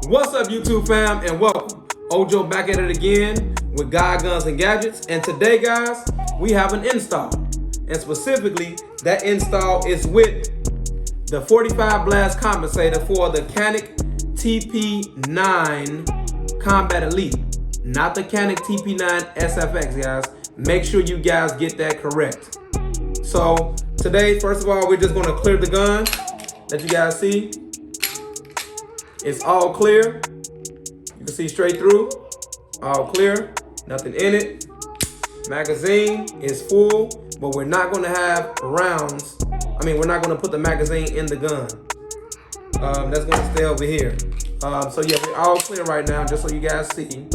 What's up, YouTube fam, and welcome. Ojo back at it again with God, Guns, and Gadgets. And today, guys, we have an install. And specifically, that install is with the 45 blast compensator for the Canik TP9 Combat Elite. Not the Canik TP9 SFX, guys. Make sure you guys get that correct. So today, first of all, we're just gonna clear the gun. Let you guys see. It's all clear. You can see straight through. All clear. Nothing in it. Magazine is full, but we're not gonna have rounds. We're not gonna put the magazine in the gun. That's gonna stay over here. So yeah, we're all clear right now, just so you guys see.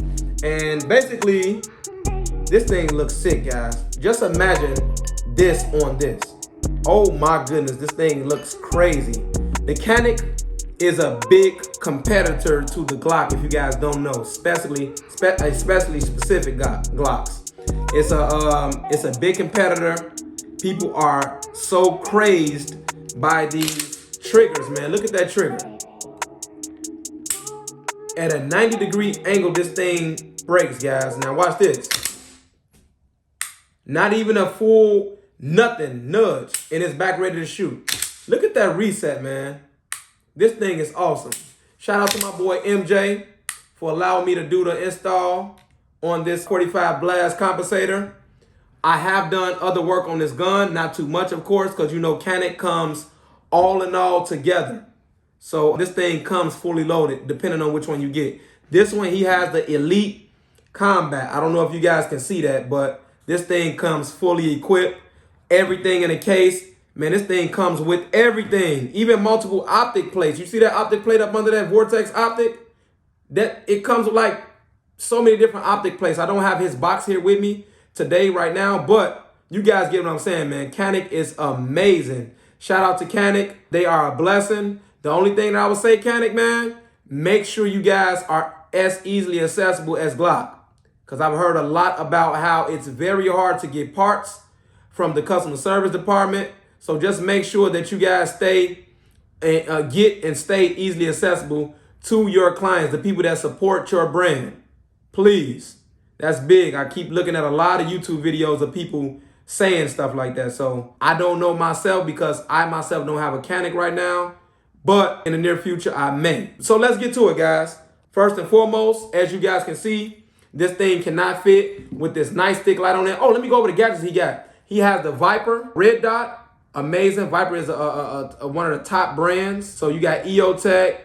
And basically, this thing looks sick, guys. Just imagine this on this. Oh my goodness, this thing looks crazy. The Canik is a big competitor to the Glock, if you guys don't know, especially specific Glocks. It's a big competitor. People are so crazed by these triggers, man. Look at that trigger. At a 90-degree angle, this thing breaks, guys. Now watch this. Not even a full nothing nudge, and it's back ready to shoot. Look at that reset, man. This thing is awesome. Shout out to my boy MJ for allowing me to do the install on this 45 blast compensator. I have done other work on this gun, not too much, of course, because you know Canik comes all in all together. So this thing comes fully loaded, depending on which one you get. This one, he has the Elite Combat. I don't know if you guys can see that, but this thing comes fully equipped. Everything in the case. Man, this thing comes with everything, even multiple optic plates. You see that optic plate up under that Vortex optic? That it comes with like so many different optic plates. I don't have his box here with me today right now, but you guys get what I'm saying, man. Canik is amazing. Shout out to Canik. They are a blessing. The only thing that I would say, Canik, man, make sure you guys are as easily accessible as Glock. Because I've heard a lot about how it's very hard to get parts from the customer service department. So just make sure that you guys stay and stay easily accessible to your clients, the people that support your brand. Please. That's big. I keep looking at a lot of YouTube videos of people saying stuff like that. So I don't know myself because I myself don't have a Canik right now, but in the near future I may. So let's get to it, guys. First and foremost, as you guys can see, this thing cannot fit with this nice thick light on it. Oh, let me go over the gadgets he got. He has the Viper red dot. Amazing. Viper is one of the top brands. So you got EOTech,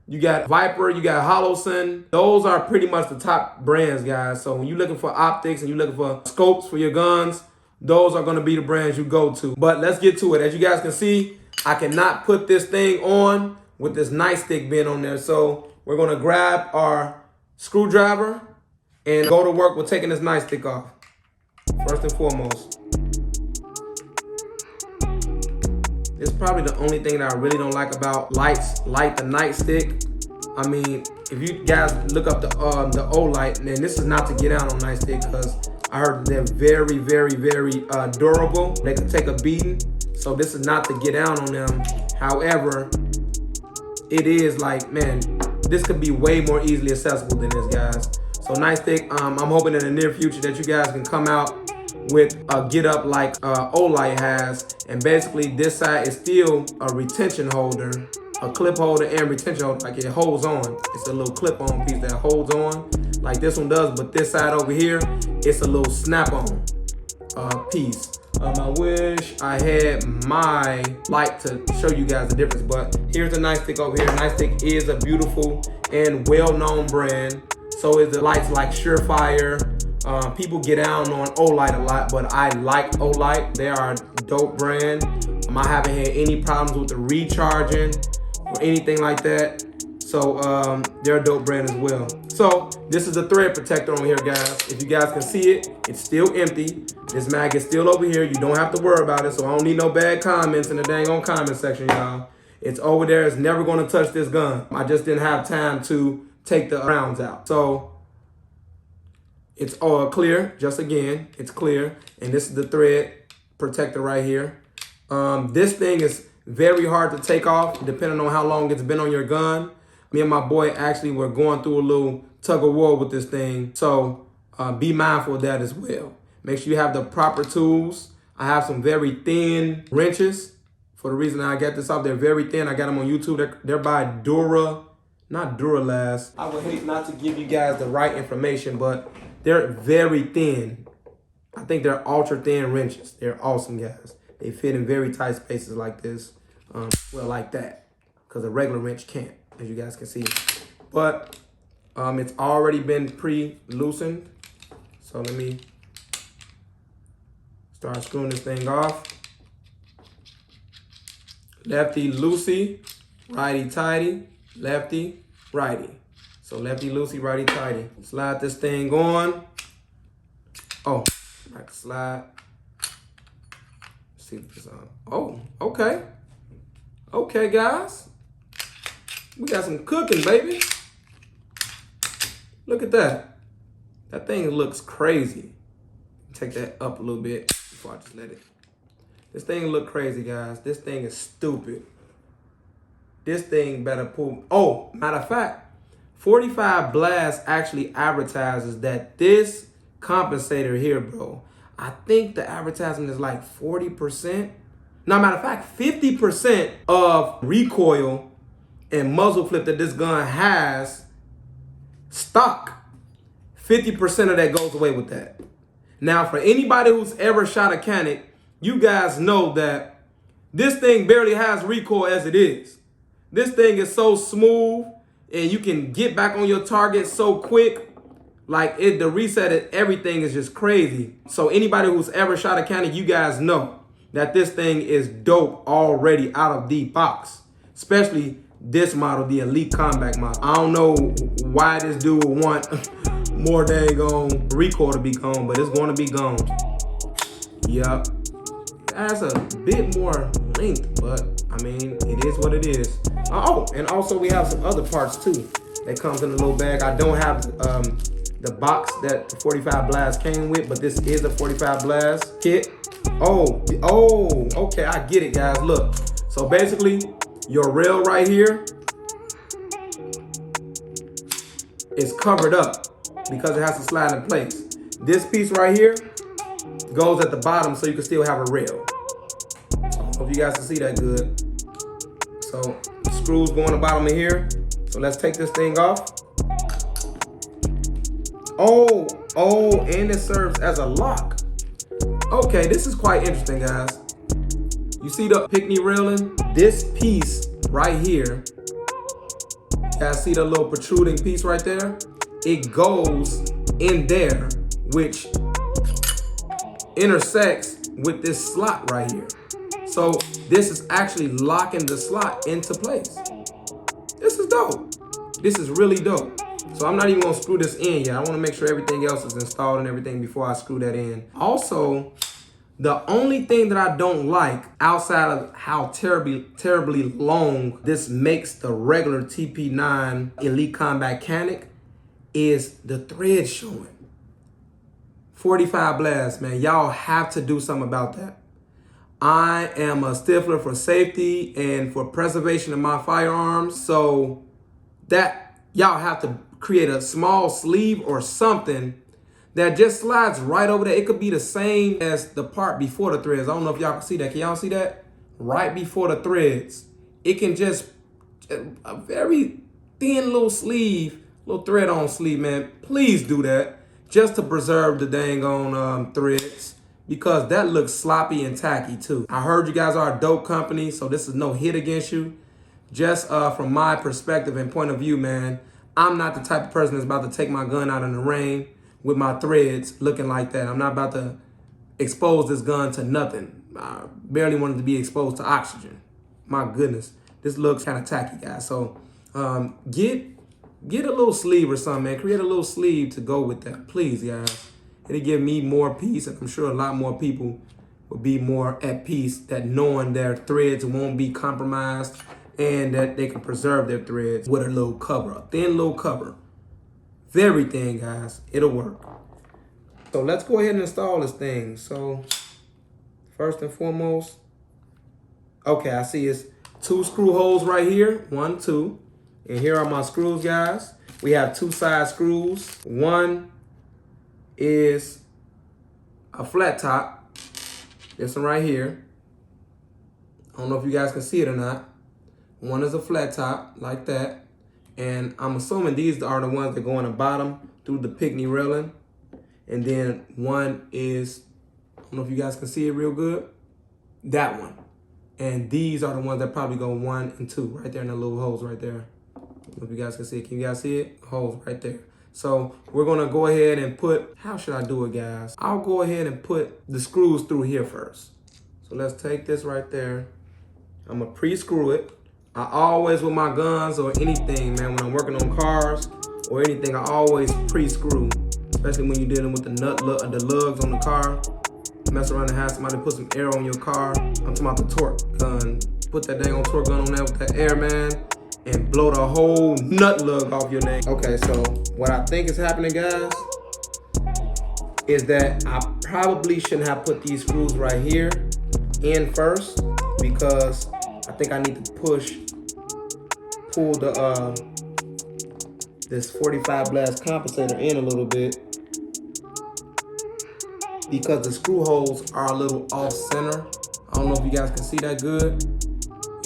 you got Viper, you got Holosun. Those are pretty much the top brands, guys. So when you're looking for optics and you're looking for scopes for your guns, those are going to be the brands you go to. But let's get to it. As you guys can see, I cannot put this thing on with this nice stick being on there. So we're going to grab our screwdriver and go to work with taking this nice stick off. First and foremost. It's probably the only thing that I really don't like about light the nightstick. I mean, if you guys look up the Olight, and this is not to get out on nightstick because I heard they're very, very, very durable. They can take a beating, so this is not to get down on them. However, it is like, man, this could be way more easily accessible than this, guys. So nightstick, I'm hoping in the near future that you guys can come out with a get up like Olight has, and basically this side is still a retention holder, a clip holder and retention holder, like it holds on. It's a little clip on piece that holds on like this one does, but this side over here, it's a little snap on piece. I wish I had my light to show you guys the difference, but here's the nightstick over here. Nightstick is a beautiful and well-known brand. So is the lights like Surefire. People get down on Olight a lot, but I like Olight. They are a dope brand. I haven't had any problems with the recharging or anything like that. So they're a dope brand as well. So this is the thread protector on here, guys. If you guys can see it, it's still empty. This mag is still over here. You don't have to worry about it. So I don't need no bad comments in the dang on comment section, y'all. It's over there. It's never going to touch this gun. I just didn't have time to take the rounds out. So it's all clear. Just again, it's clear. And this is the thread protector right here. This thing is very hard to take off depending on how long it's been on your gun. Me and my boy actually were going through a little tug of war with this thing. So be mindful of that as well. Make sure you have the proper tools. I have some very thin wrenches. For the reason I got this off, they're very thin. I got them on YouTube. They're by not Duralast. I would hate not to give you guys the right information, but they're very thin. I think they're ultra thin wrenches. They're awesome, guys. They fit in very tight spaces like this. Well, like that, because a regular wrench can't, as you guys can see. But it's already been pre-loosened. So let me start screwing this thing off. Lefty loosey, righty tighty, lefty righty. So lefty loosey, righty tighty. Slide this thing on. Oh, I can slide. Let's see if it's on. Oh, okay. Okay, guys. We got some cooking, baby. Look at that. That thing looks crazy. Take that up a little bit before I just let it. This thing look crazy, guys. This thing is stupid. This thing better pull. Oh, matter of fact, 45 Blast actually advertises that this compensator here, bro, I think the advertisement is like 40%. No, matter of fact, 50% of recoil and muzzle flip that this gun has stock. 50% of that goes away with that. Now, for anybody who's ever shot a Canik, you guys know that this thing barely has recoil as it is. This thing is so smooth and you can get back on your target so quick. Like the reset, everything is just crazy. So anybody who's ever shot a Canik, you guys know that this thing is dope already out of the box. Especially this model, the Elite Combat model. I don't know why this dude would want more dang on recoil to be gone, but it's going to be gone. Yup. It has a bit more length, but I mean, it is what it is. Oh, and also we have some other parts too that comes in a little bag. I don't have the box that the 45 Blast came with, but this is a 45 Blast kit. Oh, okay, I get it, guys. Look, so basically, your rail right here is covered up because it has to slide in place. This piece right here goes at the bottom so you can still have a rail. Hope you guys can see that good. So screws go on the bottom of here. So let's take this thing off. Oh, and it serves as a lock. Okay, this is quite interesting, guys. You see the Pickney railing? This piece right here, you guys see the little protruding piece right there? It goes in there, which intersects with this slot right here. So this is actually locking the slot into place. This is dope. This is really dope. So I'm not even gonna screw this in yet. I wanna make sure everything else is installed and everything before I screw that in. Also, the only thing that I don't like outside of how terribly long this makes the regular TP9 Elite Combat Canik is the thread showing. 45 Blast, man, y'all have to do something about that. I am a stickler for safety and for preservation of my firearms, so that y'all have to create a small sleeve or something that just slides right over there. It could be the same as the part before the threads. I don't know if y'all can see that. Can y'all see that? Right before the threads. It can just, a very thin little sleeve, little thread on sleeve, man. Please do that just to preserve the dang on threads, because that looks sloppy and tacky too. I heard you guys are a dope company, so this is no hit against you. Just from my perspective and point of view, man, I'm not the type of person that's about to take my gun out in the rain with my threads looking like that. I'm not about to expose this gun to nothing. I barely wanted to be exposed to oxygen. My goodness, this looks kind of tacky, guys. So get a little sleeve or something, man. Create a little sleeve to go with that, please, guys. It'll give me more peace, and I'm sure a lot more people will be more at peace that knowing their threads won't be compromised and that they can preserve their threads with a little cover, a thin little cover. Very thin, guys. It'll work. So let's go ahead and install this thing. So first and foremost, okay, I see it's 2 screw holes right here. 1, 2. And here are my screws, guys. We have 2 side screws. One is a flat top. This one right here. I don't know if you guys can see it or not. One is a flat top like that. And I'm assuming these are the ones that go on the bottom through the Pickney railing. And then one is, I don't know if you guys can see it real good. That one. And these are the ones that probably go 1 and 2 right there in the little holes right there. I don't know if you guys can see it. Can you guys see it? Holes right there. So we're gonna go ahead and put, how should I do it, guys? I'll go ahead and put the screws through here first. So let's take this right there. I'm gonna pre-screw it. I always, with my guns or anything, man, when I'm working on cars or anything, I always pre-screw, especially when you're dealing with the lugs on the car. Mess around and have somebody put some air on your car. I'm talking about the torque gun. Put that dang on torque gun on there with that air, man, and blow the whole nut lug off your neck. Okay, so what I think is happening, guys, is that I probably shouldn't have put these screws right here in first, because I think I need to pull the this 45 blast compensator in a little bit, because the screw holes are a little off center. I don't know if you guys can see that good.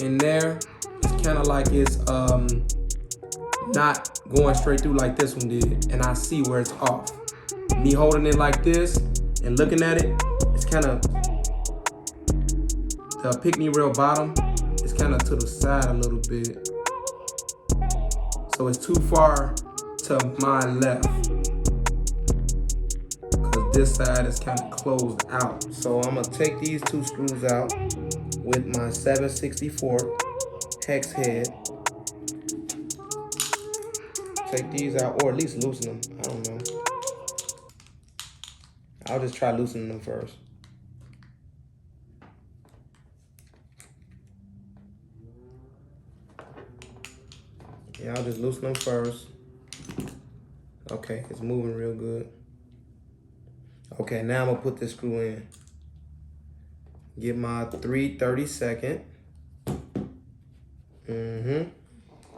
In there, it's kind of like it's not going straight through like this one did, and I see where it's off. Me holding it like this and looking at it, it's kind of, the Pickney rail bottom is kind of to the side a little bit. So it's too far to my left, because this side is kind of closed out. So I'm gonna take these 2 screws out with my 7/64 hex head. Take these out, or at least loosen them. I don't know. I'll just try loosening them first. Yeah, I'll just loosen them first. Okay, it's moving real good. Okay, now I'm gonna put this screw in. Get my 3/32.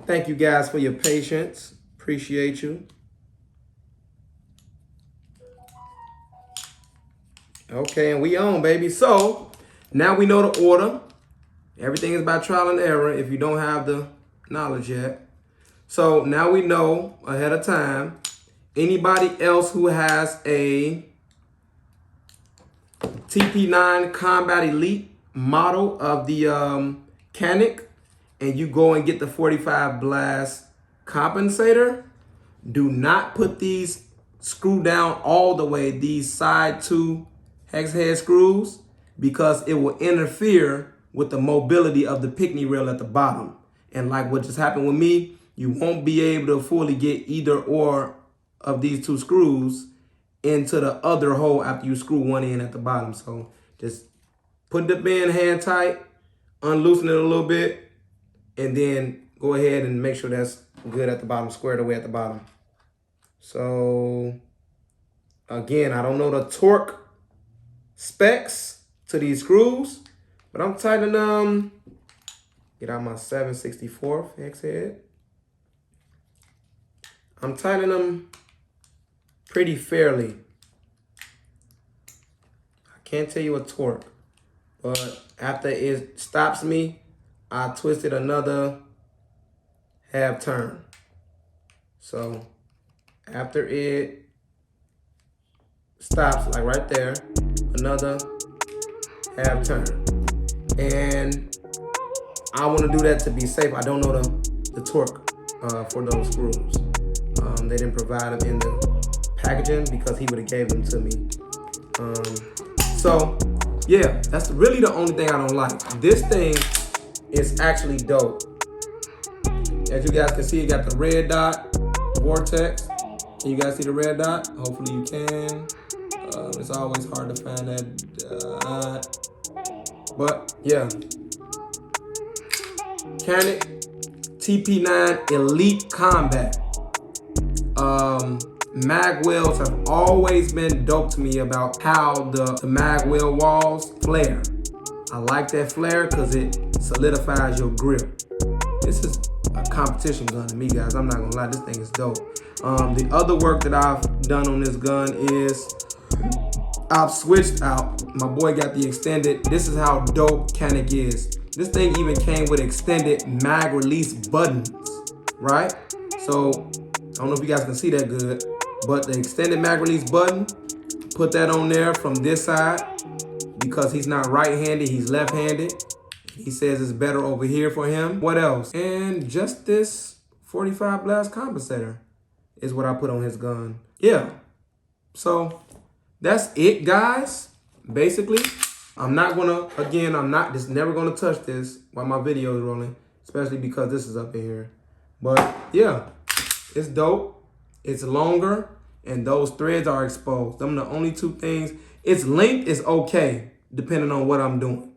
Thank you guys for your patience. Appreciate you. Okay, and we on, baby. So now we know the order. Everything is by trial and error if you don't have the knowledge yet. So now we know ahead of time. Anybody else who has a TP9 Combat Elite model of the Canik, and you go and get the 45 blast compensator, do not put these screw down all the way, these side 2 hex head screws, because it will interfere with the mobility of the Pickney rail at the bottom. And like what just happened with me, you won't be able to fully get either or of these 2 screws into the other hole after you screw one in at the bottom. So just put the band hand tight, unloosen it a little bit, and then go ahead and make sure that's good at the bottom, squared away at the bottom. So again, I don't know the torque specs to these screws, but I'm tightening them. Get out my 7/64 hex head. I'm tightening them pretty fairly. I can't tell you a torque, but after it stops me, I twisted another half turn. So after it stops, like right there, another half turn. And I want to do that to be safe. I don't know the torque for those screws. They didn't provide them in the packaging because he would have gave them to me. So yeah, that's really the only thing I don't like. This thing is actually dope. As you guys can see, it got the red dot, vortex. Can you guys see the red dot? Hopefully you can. It's always hard to find that. But yeah, Canik TP9 Elite Combat. Mag welds have always been dope to me about how the mag weld walls flare. I like that flare because it solidifies your grip. This is a competition gun to me, guys. I'm not gonna lie, this thing is dope. The other work that I've done on this gun is I've switched out. My boy got the extended. This is how dope Canik is. This thing even came with extended mag release buttons, right? So I don't know if you guys can see that good, but the extended mag release button, put that on there from this side because he's not right-handed, he's left-handed. He says it's better over here for him. What else? And just this 45 blast compensator is what I put on his gun. Yeah, so that's it, guys. Basically, I'm not gonna, again, I'm not just never gonna touch this while my video is rolling, especially because this is up in here. But yeah, it's dope. It's longer, and those threads are exposed. Them are the only two things. Its length is okay, depending on what I'm doing.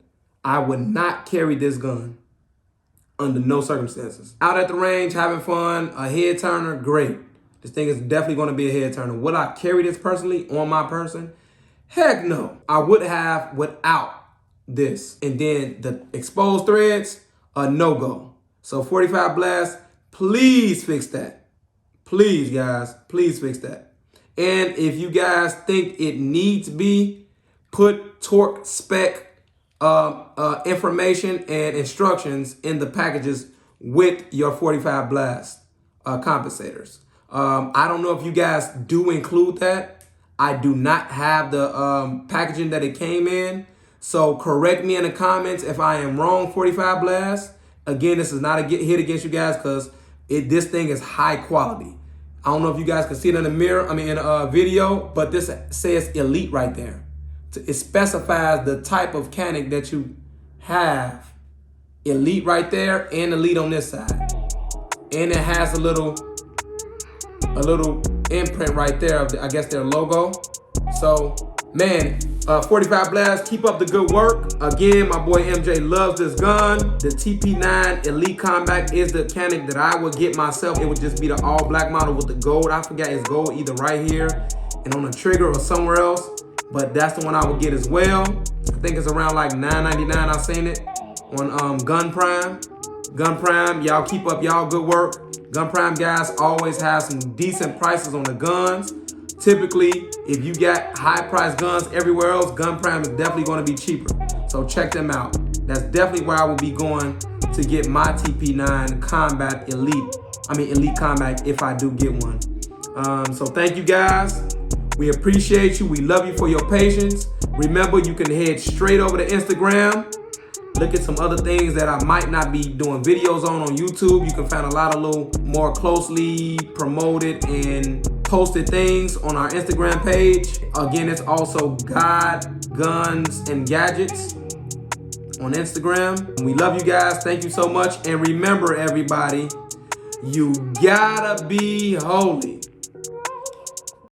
I would not carry this gun under no circumstances. Out at the range, having fun, a head turner, great. This thing is definitely gonna be a head turner. Would I carry this personally on my person? Heck no. I would have without this. And then the exposed threads, a no-go. So 45 blast, please fix that. Please, guys, please fix that. And if you guys think it needs be, put torque spec information and instructions in the packages with your 45 blast compensators. I don't know if you guys do include that. I do not have the packaging that it came in. So correct me in the comments if I am wrong, 45 blast. Again, this is not a hit against you guys because this thing is high quality. I don't know if you guys can see it in the mirror, in a video, but this says elite right there. It specifies the type of Canik that you have. Elite right there and elite on this side. And it has a little imprint right there of, I guess, their logo. So, man, 45 blast, keep up the good work. Again, my boy MJ loves this gun. The TP9 Elite Combat is the Canik that I would get myself. It would just be the all black model with the gold. I forgot it's gold either right here and on the trigger or somewhere else. But that's the one I would get as well. I think it's around like $9.99. I've seen it on Gun Prime. Gun Prime, y'all keep up y'all good work. Gun Prime guys always have some decent prices on the guns. Typically, if you got high priced guns everywhere else, Gun Prime is definitely going to be cheaper. So check them out. That's definitely where I will be going to get my TP9 Combat Elite. Elite Combat if I do get one. So thank you guys. We appreciate you. We love you for your patience. Remember, you can head straight over to Instagram. Look at some other things that I might not be doing videos on YouTube. You can find a lot of little more closely promoted and posted things on our Instagram page. Again, it's also God, Guns, and Gadgets on Instagram. We love you guys. Thank you so much. And remember, everybody, you gotta be holy.